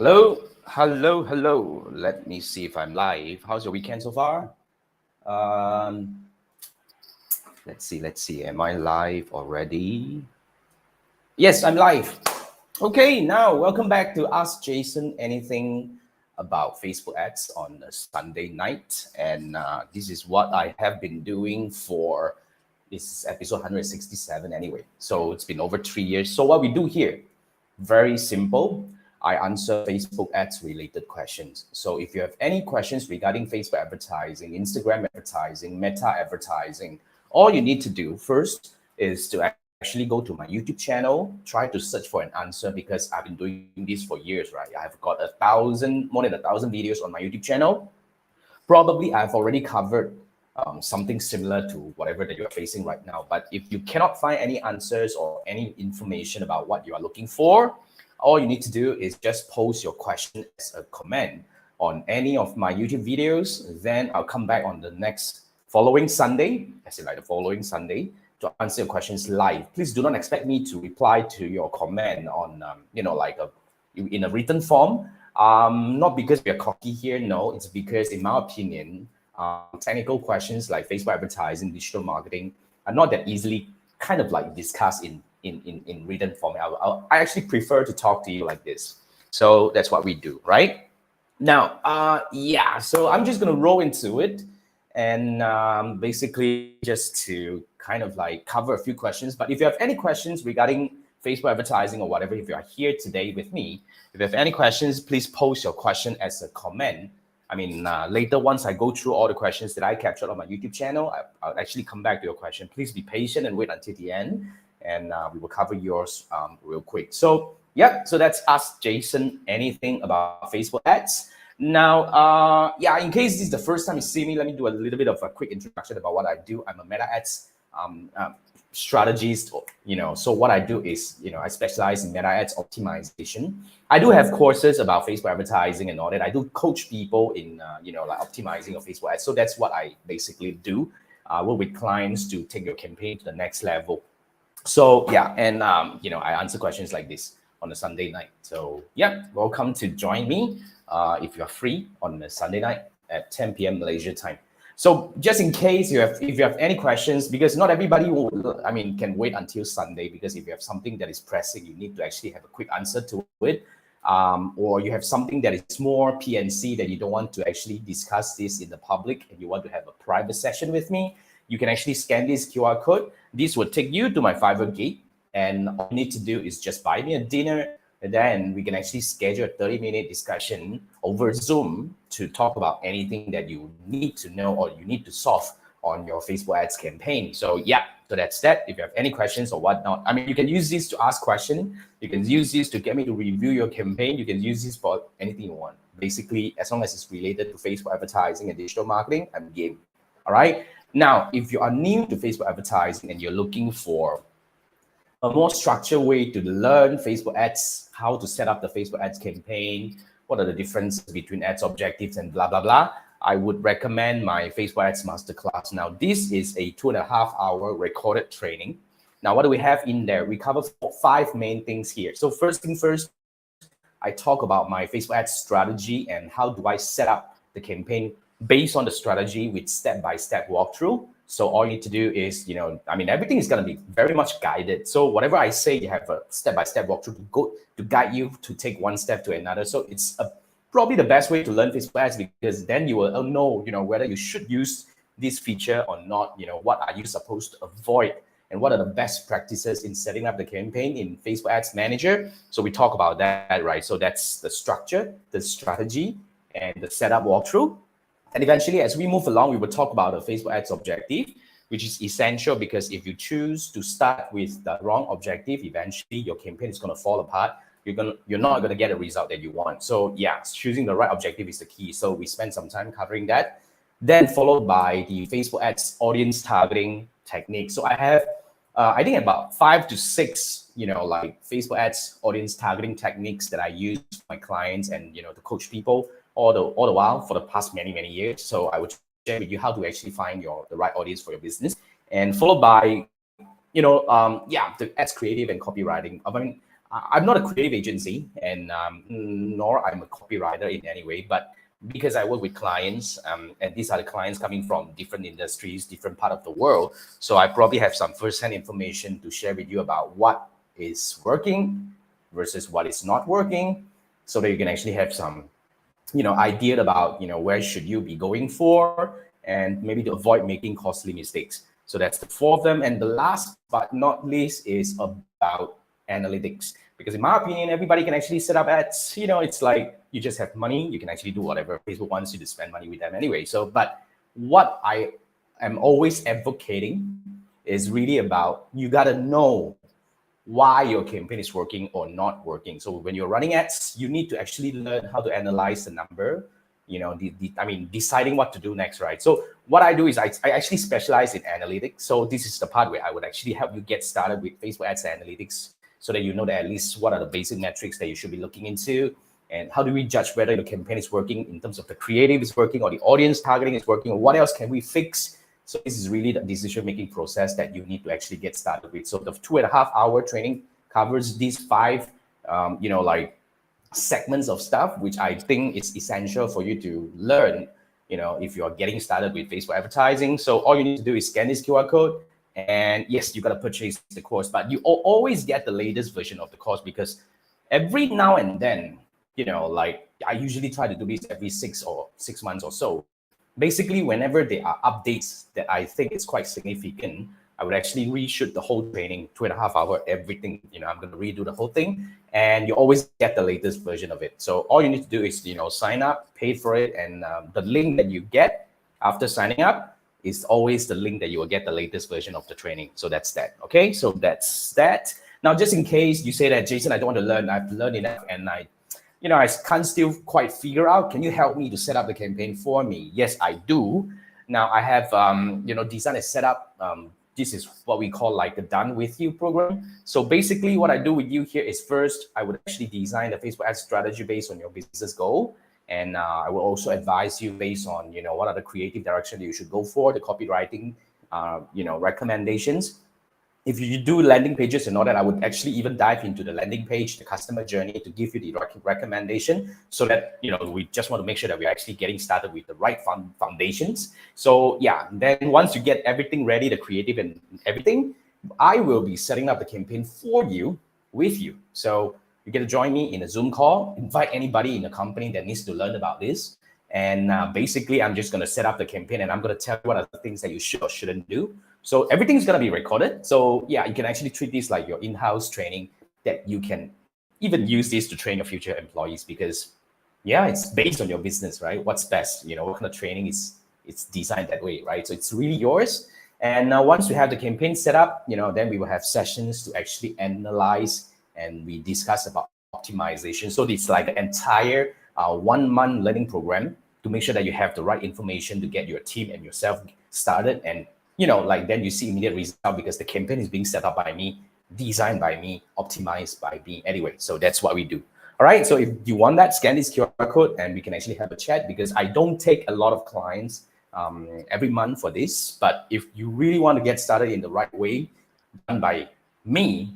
Hello, hello, hello. Let me see if I'm live. How's your weekend so far? Um, let's see. Am I live already? Yes, I'm live. Okay, now welcome back to Ask Jason Anything about Facebook ads on a Sunday night. And this is what I have been doing for this is episode 167 anyway. So it's been over 3 years. So what we do here, very simple. I answer Facebook ads related questions. So if you have any questions regarding Facebook advertising, Instagram advertising, Meta advertising, all you need to do first is to actually go to my YouTube channel, try to search for an answer because I've been doing this for years, right? I've got more than 1,000 videos on my YouTube channel. Probably I've already covered something similar to whatever that you're facing right now. But if you cannot find any answers or any information about what you are looking for, all you need to do is just post your question as a comment on any of my YouTube videos. Then I'll come back on the next following Sunday, as in like the following Sunday, to answer your questions live. Please do not expect me to reply to your comment on, in a written form. Not because we are cocky here, no, it's because, in my opinion, technical questions like Facebook advertising, digital marketing are not that easily kind of like discussed in written form. I actually prefer to talk to you like this. So that's what we do, right? Now, so I'm just going to roll into it and basically just to kind of like cover a few questions. But if you have any questions regarding Facebook advertising or whatever, if you are here today with me, if you have any questions, please post your question as a comment. Later, once I go through all the questions that I captured on my YouTube channel, I'll actually come back to your question. Please be patient and wait until the end, and we will cover yours real quick. So, so that's Ask Jason Anything about Facebook ads. Now, in case this is the first time you see me, let me do a little bit of a quick introduction about what I do. I'm a Meta ads strategist. So what I do is, I specialize in Meta ads optimization. I do have courses about Facebook advertising and all that. I do coach people in, like optimizing your Facebook ads. So that's what I basically do. Work with clients to take your campaign to the next level. So I answer questions like this on a Sunday night. So welcome to join me if you're free on a Sunday night at 10 p.m. Malaysia time. So just in case if you have any questions, because not everybody can wait until Sunday, because if you have something that is pressing, you need to actually have a quick answer to it. Or you have something that is more PNC that you don't want to actually discuss this in the public and you want to have a private session with me, you can actually scan this QR code. This will take you to my Fiverr gate, and all you need to do is just buy me a dinner, and then we can actually schedule a 30-minute discussion over Zoom to talk about anything that you need to know or you need to solve on your Facebook ads campaign. So that's that. If you have any questions or whatnot, you can use this to ask questions. You can use this to get me to review your campaign. You can use this for anything you want. Basically, as long as it's related to Facebook advertising and digital marketing, I'm game. All right. Now, if you are new to Facebook advertising and you're looking for a more structured way to learn Facebook ads, how to set up the Facebook ads campaign, what are the differences between ads objectives and blah, blah, blah, I would recommend my Facebook ads masterclass. Now, this is a 2.5-hour recorded training. Now, what do we have in there? We cover 5 main things here. So first thing first, I talk about my Facebook ads strategy and how do I set up the campaign based on the strategy with step-by-step walkthrough. So all you need to do is, everything is going to be very much guided. So whatever I say, you have a step-by-step walkthrough to guide you to take one step to another. So it's probably the best way to learn Facebook ads, because then you will know, whether you should use this feature or not. What are you supposed to avoid, and what are the best practices in setting up the campaign in Facebook Ads Manager. So we talk about that, right? So that's the structure, the strategy, and the setup walkthrough. And eventually, as we move along, we will talk about the Facebook ads objective, which is essential, because if you choose to start with the wrong objective, eventually your campaign is going to fall apart. You're not going to get a result that you want. So choosing the right objective is the key. So we spend some time covering that. Then followed by the Facebook ads audience targeting technique. So I have, I think about 5 to 6, like Facebook ads audience targeting techniques that I use for my clients and, to coach people all the while for the past many years. So I would share with you how to actually find the right audience for your business, and followed by the ads creative and copywriting. I'm not a creative agency, and nor I'm a copywriter in any way, but because I work with clients, and these are the clients coming from different industries, different part of the world. So I probably have some first-hand information to share with you about what is working versus what is not working, so that you can actually have some, idea about, where should you be going for, and maybe to avoid making costly mistakes. So that's the four of them. And the last but not least is about analytics. Because in my opinion, everybody can actually set up ads. It's like you just have money, you can actually do whatever. Facebook wants you to spend money with them anyway. So, but what I am always advocating is really about, you got to know why your campaign is working or not working. So when you're running ads, you need to actually learn how to analyze the number, deciding what to do next, right? So what I do is I actually specialize in analytics. So this is the part where I would actually help you get started with Facebook ads analytics, so that you know that at least what are the basic metrics that you should be looking into, and how do we judge whether your campaign is working in terms of the creative is working or the audience targeting is working, or what else can we fix. So this is really the decision-making process that you need to actually get started with. So the 2.5-hour training covers these 5, segments of stuff, which I think is essential for you to learn, if you're getting started with Facebook advertising. So all you need to do is scan this QR code, and yes, you got to purchase the course, but you always get the latest version of the course, because every now and then, I usually try to do this every 6 months or so. Basically, whenever there are updates that I think is quite significant, I would actually reshoot the whole training, 2.5 hour, everything. I'm going to redo the whole thing, and you always get the latest version of it. So all you need to do is, sign up, pay for it, and the link that you get after signing up is always the link that you will get the latest version of the training. So that's that. Okay, so that's that. Now, just in case you say that, Jason, I don't want to learn, I've learned enough, and I can't still quite figure out, can you help me to set up the campaign for me? Yes, I do. Now I have, designed a setup. This is what we call like a done with you program. So basically what I do with you here is, first, I would actually design the Facebook ad strategy based on your business goal. And I will also advise you based on, what are the creative direction that you should go for, the copywriting, recommendations. If you do landing pages and all that, I would actually even dive into the landing page, the customer journey, to give you the recommendation, so that, we just want to make sure that we're actually getting started with the right foundations. So yeah, then once you get everything ready, the creative and everything, I will be setting up the campaign for you, with you. So you get to join me in a Zoom call, invite anybody in the company that needs to learn about this. And basically, I'm just going to set up the campaign, and I'm going to tell you what are the things that you should or shouldn't do. So everything's going to be recorded. So yeah, you can actually treat this like your in-house training, that you can even use this to train your future employees, because yeah, it's based on your business, right? What's best, what kind of training it's designed that way, right? So it's really yours. And now once we have the campaign set up, then we will have sessions to actually analyze, and we discuss about optimization. So it's like the entire 1-month learning program to make sure that you have the right information to get your team and yourself started. And then you see immediate result, because the campaign is being set up by me, designed by me, optimized by me anyway. So that's what we do. All right. So if you want that, scan this QR code and we can actually have a chat, because I don't take a lot of clients every month for this. But if you really want to get started in the right way, done by me,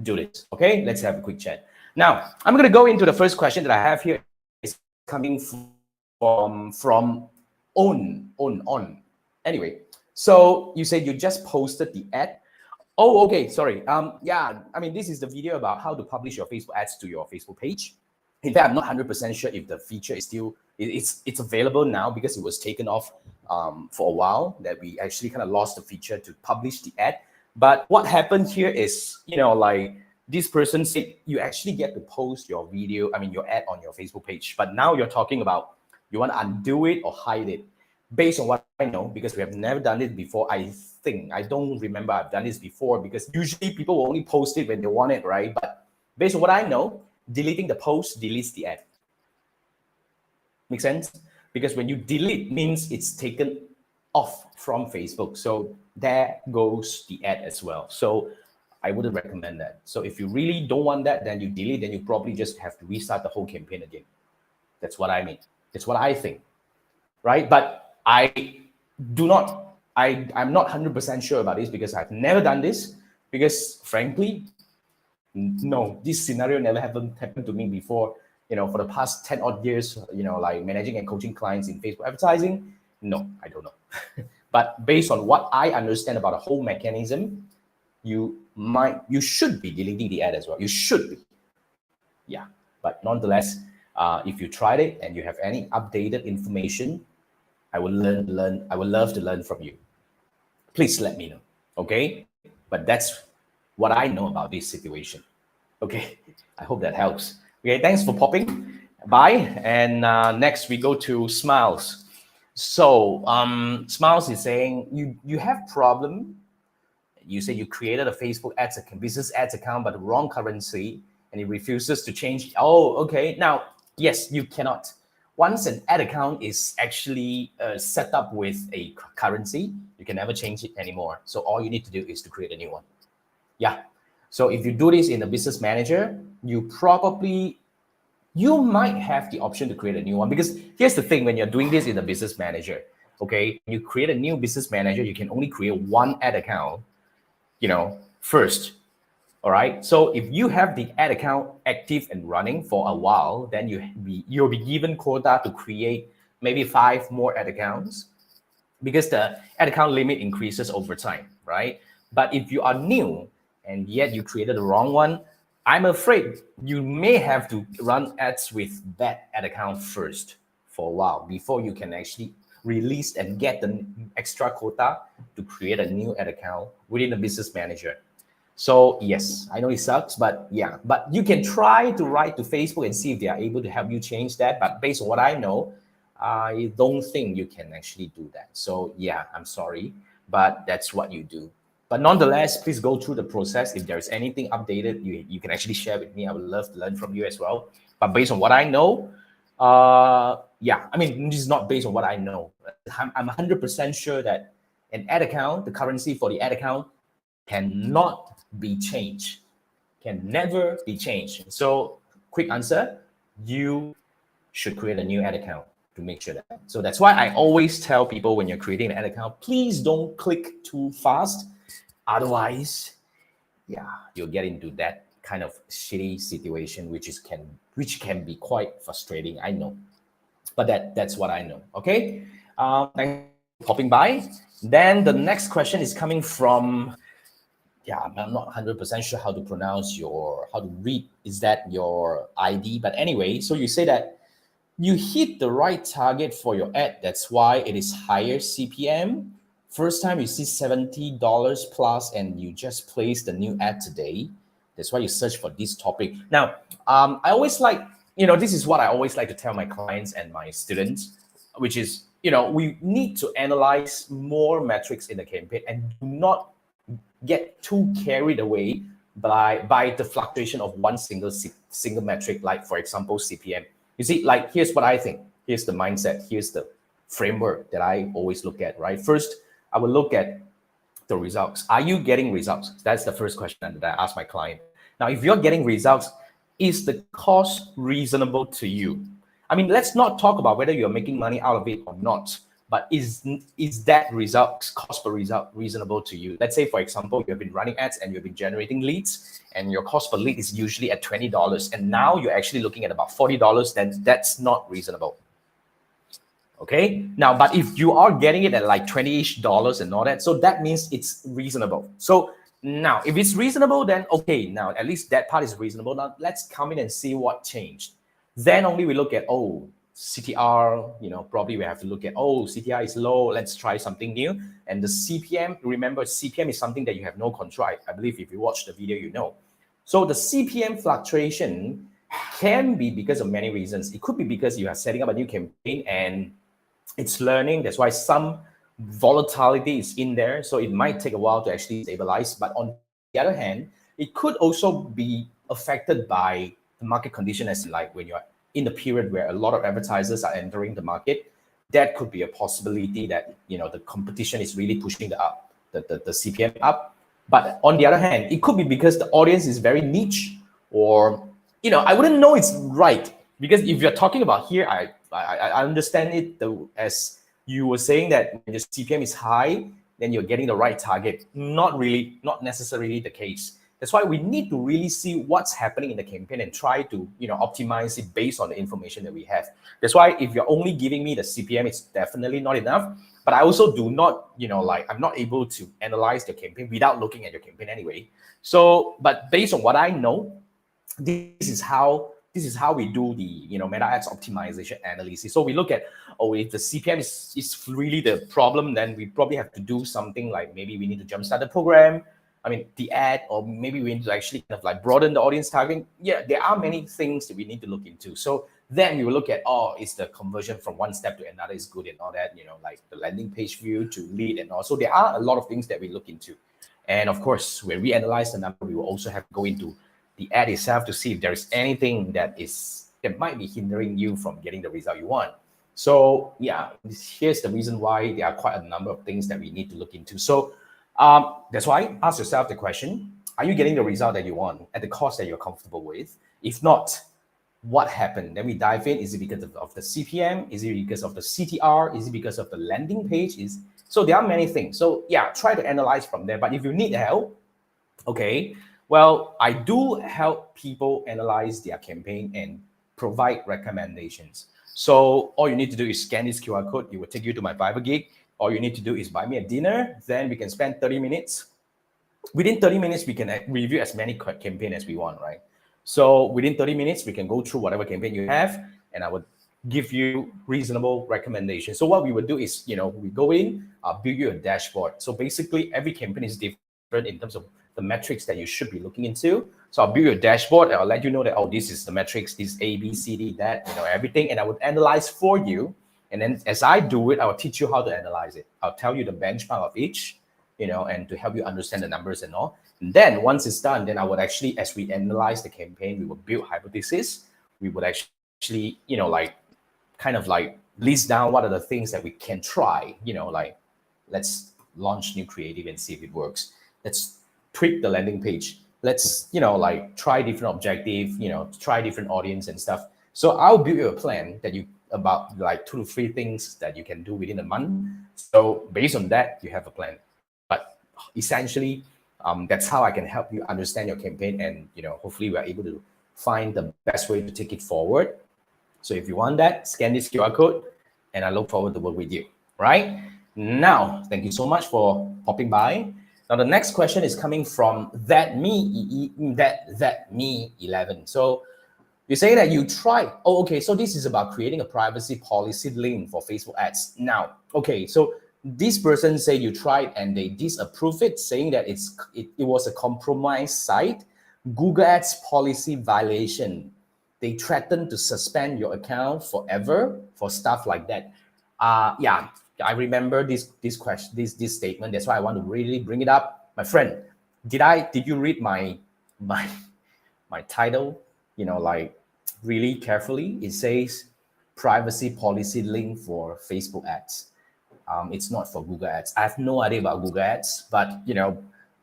do this. Okay. Let's have a quick chat. Now, I'm going to go into the first question that I have here. It's coming from on. Anyway. So you said you just posted the ad. Oh, okay, sorry. Yeah, this is the video about how to publish your Facebook ads to your Facebook page. In fact, I'm not 100% sure if the feature is still, it's available now, because it was taken off for a while, that we actually kind of lost the feature to publish the ad. But what happened here is, this person said you actually get to post your video, your ad on your Facebook page. But now you're talking about, you want to undo it or hide it. Based on what I know, because we have never done it before, I don't remember I've done this before, because usually people will only post it when they want it, right? But based on what I know, deleting the post deletes the ad. Make sense? Because when you delete, means it's taken off from Facebook. So there goes the ad as well. So I wouldn't recommend that. So if you really don't want that, then you delete, then you probably just have to restart the whole campaign again. That's what I mean. That's what I think, right? But I'm not 100% sure about this, because I've never done this, because frankly, No, this scenario never happened to me before. For the past 10 odd years, like managing and coaching clients in Facebook advertising. No, I don't know. But based on what I understand about the whole mechanism, you should be deleting the ad as well. You should be. Yeah. But nonetheless, if you tried it and you have any updated information, I would love to learn from you. Please let me know. Okay. But that's what I know about this situation. Okay. I hope that helps. Okay. Thanks for popping by. And next we go to Smiles. So Smiles is saying you have problem. You say you created a Facebook business ads account, but the wrong currency, and it refuses to change. Oh, okay. Now, yes, you cannot. Once an ad account is actually set up with a currency, you can never change it anymore. So all you need to do is to create a new one. Yeah. So if you do this in a business manager, you might have the option to create a new one, because here's the thing: when you're doing this in a business manager, okay, you create a new business manager, you can only create one ad account, first. All right. So if you have the ad account active and running for a while, then you'll be given quota to create maybe 5 more ad accounts, because the ad account limit increases over time, right? But if you are new and yet you created the wrong one, I'm afraid you may have to run ads with that ad account first for a while before you can actually release and get the extra quota to create a new ad account within the business manager. So yes, I know it sucks, but yeah, but you can try to write to Facebook and see if they are able to help you change that. But based on what I know, I don't think you can actually do that. So yeah, I'm sorry, but that's what you do. But nonetheless, please go through the process. If there's anything updated, you can actually share with me. I would love to learn from you as well. But based on what I know, yeah, I mean, this is not based on what I know. I'm 100% sure that an ad account, the currency for the ad account, cannot be changed, can never be changed. So quick answer, you should create a new ad account to make sure that. So that's why I always tell people, when you're creating an ad account, please don't click too fast. Otherwise, yeah, you'll get into that kind of shitty situation, which can be quite frustrating. I know, but that's what I know. Okay, thanks for popping by. Then the next question is coming from, yeah, I'm not 100% sure how to pronounce how to read, is that your ID? But anyway, so you say that you hit the right target for your ad. That's why it is higher CPM. First time you see $70 plus, and you just placed the new ad today. That's why you search for this topic. Now, I always like, this is what I always like to tell my clients and my students, which is, we need to analyze more metrics in the campaign and do not get too carried away by the fluctuation of one single metric, like for example CPM. You see, like, here's what I think. Here's the mindset. Here's the framework that I always look at. Right. First, I will look at the results. Are you getting results? That's the first question that I ask my client. Now, if you're getting results, is the cost reasonable to you? I mean, let's not talk about whether you're making money out of it or not. But is that cost per result reasonable to you? Let's say, for example, you have been running ads and you've been generating leads, and your cost per lead is usually at $20, and now you're actually looking at about $40, then that's not reasonable. Okay. Now, but if you are getting it at like $20-ish and all that, so that means it's reasonable. So now, if it's reasonable, then okay, now at least that part is reasonable. Now let's come in and see what changed. Then only we look at, CTR, probably we have to look at, CTR is low, let's try something new. And the CPM, remember, CPM is something that you have no control. I believe if you watch the video, you know. So the CPM fluctuation can be because of many reasons. It could be because you are setting up a new campaign and it's learning. That's why some volatility is in there. So it might take a while to actually stabilize. But on the other hand, it could also be affected by the market condition, as like when you're in the period where a lot of advertisers are entering the market. That could be a possibility that, the competition is really pushing the CPM up. But on the other hand, it could be because the audience is very niche, or, I wouldn't know it's right. Because if you're talking about here, I understand it as you were saying that when your CPM is high, then you're getting the right target. Not really, not necessarily the case. That's why we need to really see what's happening in the campaign and try to, optimize it based on the information that we have. That's why if you're only giving me the CPM, it's definitely not enough. But I also do not, I'm not able to analyze the campaign without looking at your campaign anyway. So, but based on what I know, this is how we do the meta ads optimization analysis. So we look at, if the CPM is really the problem, then we probably have to do something like maybe we need to jumpstart the program, the ad, or maybe we need to actually kind of like broaden the audience targeting. Yeah, there are many things that we need to look into. So then we will look at, is the conversion from one step to another is good and all that, like the landing page view to lead and all. So there are a lot of things that we look into. And of course, when we analyze the number, we will also have to go into the ad itself to see if there is anything that might be hindering you from getting the result you want. So yeah, here's the reason why there are quite a number of things that we need to look into. So that's why ask yourself the question, are you getting the result that you want at the cost that you're comfortable with? If not, what happened? Then we dive in. Is it because of the CPM? Is it because of the CTR? Is it because of the landing page? So there are many things. So yeah, try to analyze from there. But if you need help, okay, well, I do help people analyze their campaign and provide recommendations. So all you need to do is scan this QR code. It will take you to my Fiverr gig. All you need to do is buy me a dinner. Then we can spend 30 minutes. Within 30 minutes, we can review as many campaigns as we want, right? So within 30 minutes, we can go through whatever campaign you have, and I would give you reasonable recommendations. So what we would do is, we go in, I'll build you a dashboard. So basically, every campaign is different in terms of the metrics that you should be looking into. So I'll build you a dashboard. I'll let you know that, this is the metrics, this A, B, C, D, that, everything. And I would analyze for you. And then as I do it, I'll teach you how to analyze it. I'll tell you the benchmark of each, and to help you understand the numbers and all. And then once it's done, then I would actually, as we analyze the campaign, we will build hypothesis. We would actually, kind of like list down what are the things that we can try, let's launch new creative and see if it works. Let's tweak the landing page. Let's, try different objective, try different audience and stuff. So I'll build you a plan that about like 2 to 3 things that you can do within a month. So based on that, you have a plan. But essentially, that's how I can help you understand your campaign, and hopefully we're able to find the best way to take it forward. So if you want that, scan this QR code, and I look forward to work with you. Right now, thank you so much for popping by. Now the next question is coming from that me 11. So you say that you tried. Oh, okay. So this is about creating a privacy policy link for Facebook ads. Now, okay. So this person say you tried and they disapprove it, saying that it was a compromised site, Google Ads policy violation. They threatened to suspend your account forever for stuff like that. Yeah, I remember this question, this statement. That's why I want to really bring it up, my friend. Did you read my title? Really carefully. It says privacy policy link for Facebook ads. It's not for Google Ads. I have no idea about Google Ads, but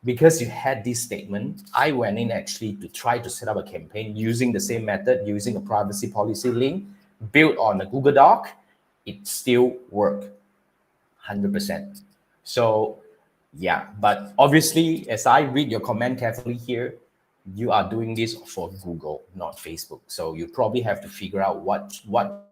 because you had this statement, I went in actually to try to set up a campaign using the same method, using a privacy policy link built on a Google Doc. It still worked 100%. So yeah, but obviously, as I read your comment carefully here, you are doing this for Google, not Facebook. So you probably have to figure out what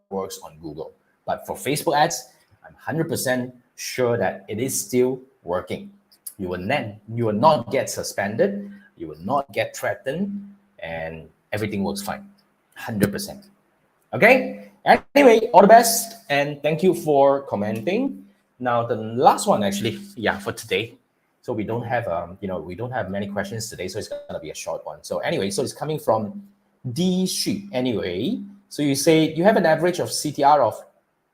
works on Google. But for Facebook ads, I'm 100% sure that it is still working. You will not get suspended. You will not get threatened, and everything works fine, 100%. Okay. Anyway, all the best, and thank you for commenting. Now the last one, actually, yeah, for today. So we don't have we don't have many questions today, so it's gonna be a short one. So anyway, so it's coming from D Shi. Anyway, so you say you have an average of CTR of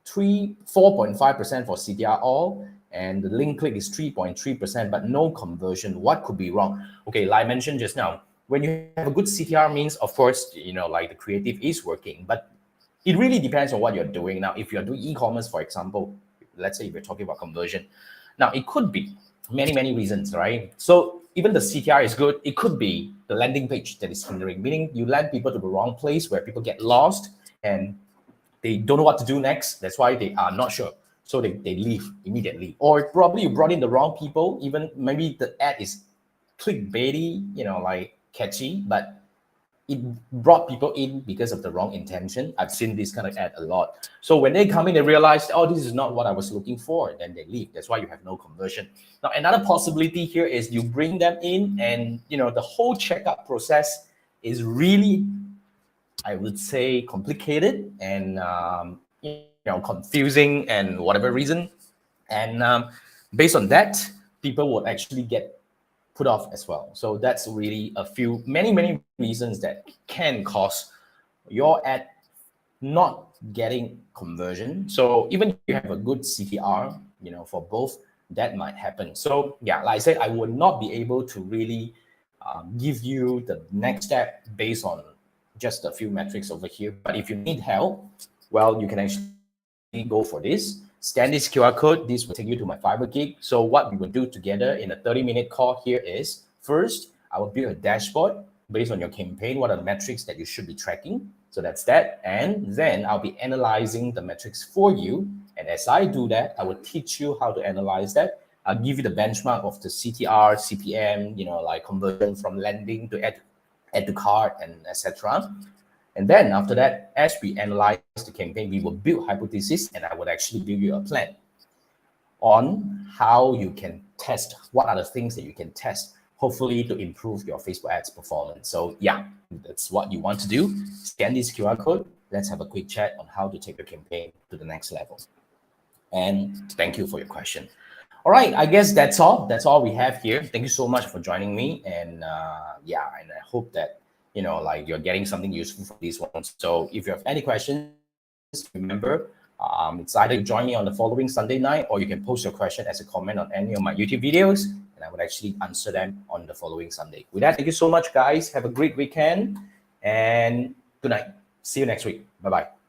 4.5% for CTR all, and the link click is 3.3%, but no conversion. What could be wrong? Okay, like I mentioned just now, when you have a good CTR means, of course, like the creative is working, but it really depends on what you're doing. Now, if you're doing e-commerce, for example, let's say if you're talking about conversion, now it could be many reasons, right? So even the CTR is good. It could be the landing page that is hindering, meaning you land people to the wrong place where people get lost and they don't know what to do next. That's why they are not sure. So they leave immediately. Or probably you brought in the wrong people. Even maybe the ad is clickbaity, like catchy, but it brought people in because of the wrong intention. I've seen this kind of ad a lot. So when they come in, they realize, oh, this is not what I was looking for, then they leave. That's why you have no conversion. Now, another possibility here is you bring them in, and the whole checkout process is really, I would say, complicated and confusing and whatever reason. And based on that, people would actually get put off as well. So that's really many reasons that can cause your ad not getting conversion. So even if you have a good CTR, for both, that might happen. So yeah, like I said, I would not be able to really give you the next step based on just a few metrics over here. But if you need help, well, you can actually go for this. Scan this QR code. This will take you to my Fiverr gig. So what we will do together in a 30-minute call here is, first, I will build a dashboard based on your campaign. What are the metrics that you should be tracking? So that's that. And then I'll be analyzing the metrics for you. And as I do that, I will teach you how to analyze that. I'll give you the benchmark of the CTR, CPM, like conversion from landing to add to cart, and etc. And then after that, as we analyze the campaign, we will build hypothesis, and I would actually give you a plan on how you can test, what are the things that you can test, hopefully to improve your Facebook ads performance. So yeah, that's what you want to do. Scan this QR code. Let's have a quick chat on how to take your campaign to the next level. And thank you for your question. All right, I guess that's all. That's all we have here. Thank you so much for joining me. And yeah, and I hope that like you're getting something useful from these ones. So if you have any questions, remember, it's either you join me on the following Sunday night, or you can post your question as a comment on any of my YouTube videos, and I would actually answer them on the following Sunday. With that, thank you so much, guys. Have a great weekend, and good night. See you next week. Bye-bye.